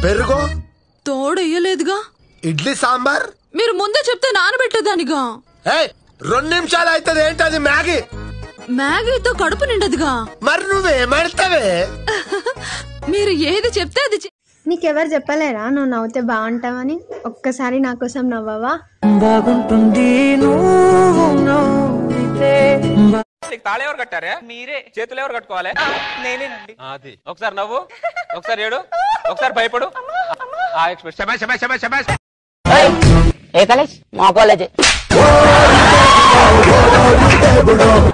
పెరుగు తోడెయ్యలేదుగా. ఇడ్లీ సాంబార్ మీరు ముందే చెప్తే నానబెట్టేదానిగా. 2 నిమిషాలు అవుతుంది. ఏంటది? మ్యాగీ. మ్యాగీతో కడుపు నిండదుగా. మరి నువ్వేమడతావే? మీరు ఏది చెప్తే అది. నీకెవరు చెప్పలేరా నువ్వు నవ్వుతే బాగుంటావని? ఒక్కసారి నా కోసం నవ్వవా? బాగుంటుంది తాళ ఎవరు కట్టారా? మీరే. చేతులు ఎవరు కట్టుకోవాలి? నేనేనండి. అది ఒకసారి నవ్వు, ఒకసారి ఏడు, ఒకసారి భయపడు. ఏ కాలేజ్? మా కాలేజ్.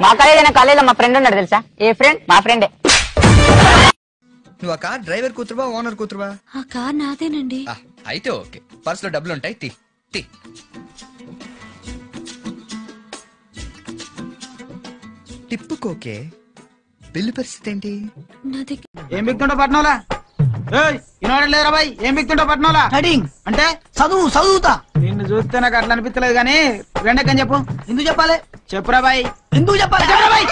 మా కాలేజ్ అయినా కాలేజ్ లో మా ఫ్రెండ్ ఉన్నాడు తెలుసా? ఏ ఫ్రెండ్? మా ఫ్రెండే. నువ్వు ఆ కార్ డ్రైవర్ కూతురువా ఓనర్ కూతురువా? ఆ కార్ నాదేనండి. అయితే ఓకే. పర్స్ లో డబ్బులు ఉంటాయి. Tea tea టిప్పుకోకే. బిల్లు పరిస్థితి ఏంటి? ఏం బిక్తుంటో పట్నంలా? వినోడలేదురా బాయ్. ఏం బిక్తుంటో పట్నంలా? స్టడింగ్ అంటే చదువుతా. నిన్ను చూస్తే నాకు అట్లా అనిపించలేదు కానీ రెండెక్కని చెప్పు. ఎందుకు చెప్పాలి? చెప్పురా బాయ్. ఎందుకు చెప్పాలి? చెప్పరా బాయ్.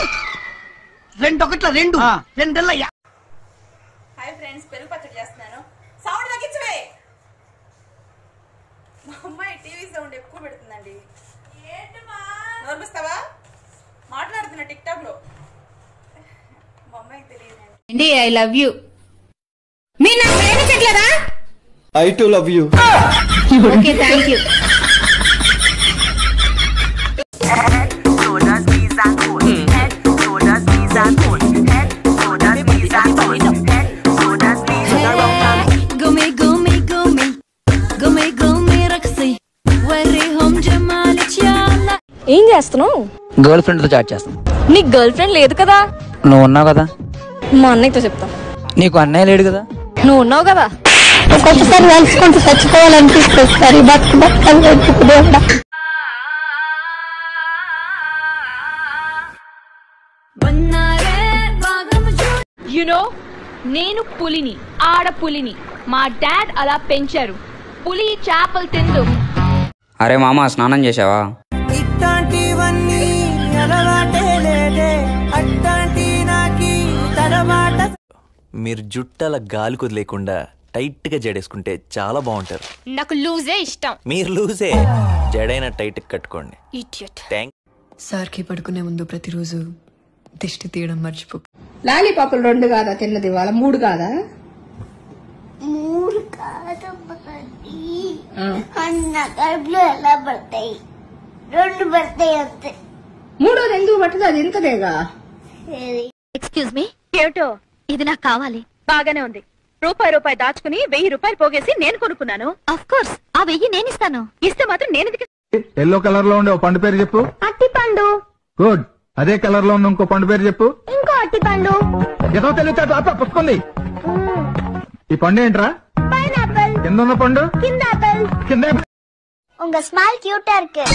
2 రెండెల్ల. హాయ్ ఫ్రెండ్స్, పెరుగు పచ్చడి చేస్తున్నాను. సౌండ్ తగ్గించవే. మా అమ్మాయి టీవీ సౌండ్ ఎక్కువ పెడుతుందండి. ఏంటమ్మా నోర్మిస్తావా? మాట్లాడుతున్నా టిక్ టాక్ లో. మా అమ్మాయికి తెలియదండి. I love you. మీరు నాకు ప్రేమించట్లేదా? I too love you. Okay, thank you. ఏం చేస్తున్నావు? గర్ల్ ఫ్రెండ్ తో చాట్ చేస్తాను. నీకు గర్ల్ ఫ్రెండ్ లేదు కదా? నువ్వు ఉన్నావు కదా. మా అన్నయ్యతో చెప్తా. నీకు అన్నయ్య లేడు కదా? నువ్వు ఉన్నావు కదా. ఒక్కొక్కసారి కలుసుకుంటూ చచ్చిపోవాలనిపిస్తుంది. యునో, నేను పులిని, ఆడపులిని. మా డాడ్ అలా పెంచారు. పులి చేపలు తిందు. అరే మామ, స్నానం చేసావా? మీరు జుట్టల గాలి కుదిలేకుండా టైట్ గా జడేసుకుంటే చాలా బాగుంటారు. నాకు లూజే ఇష్టం. మీరు లూజే. జడైన టైట్ కట్టుకోండి. సార్ కి పడుకునే ముందు ప్రతిరోజు దిష్టి తీయడం మర్చిపో. లాలీపాపులు 2 కాదా తిన్నది? వాళ్ళ 3 కాదా? 3 కాదు అన్న కడుపులో ఎలా పడతాయి? 2 పడతాయి అంతే. 3 ఎందుకు పట్టదు? అది ఎంతదేగా. Excuse me. ఏమిటో? ఇది నాకు కావాలి. బాగానే ఉంది. రూపాయి దాచుకుని 1000 రూపాయలు పోగేసి నేను కొనుక్కున్నాను. ఆఫ్ కోర్స్ ఆ 1000 నేను ఇస్తాను. ఇస్తే మాత్రం నేను ఎల్లో కలర్ లో ఉండే ఓ పండు పేరు చెప్పు. అట్టిపండు. గుడ్. అదే కలర్ లో ఉన్న ఇంకో పండు పేరు చెప్పు. ఇంకో అట్టిపండు. ఏదో తెలియదు పుచ్చుకుంది. ఈ పండు ఏంట్రా? పైనాపిల్. కింద ఉన్న పండు? కింద ఆపిల్. కింద உங்க ஸ்மைல் கியூட்டா இருக்கு.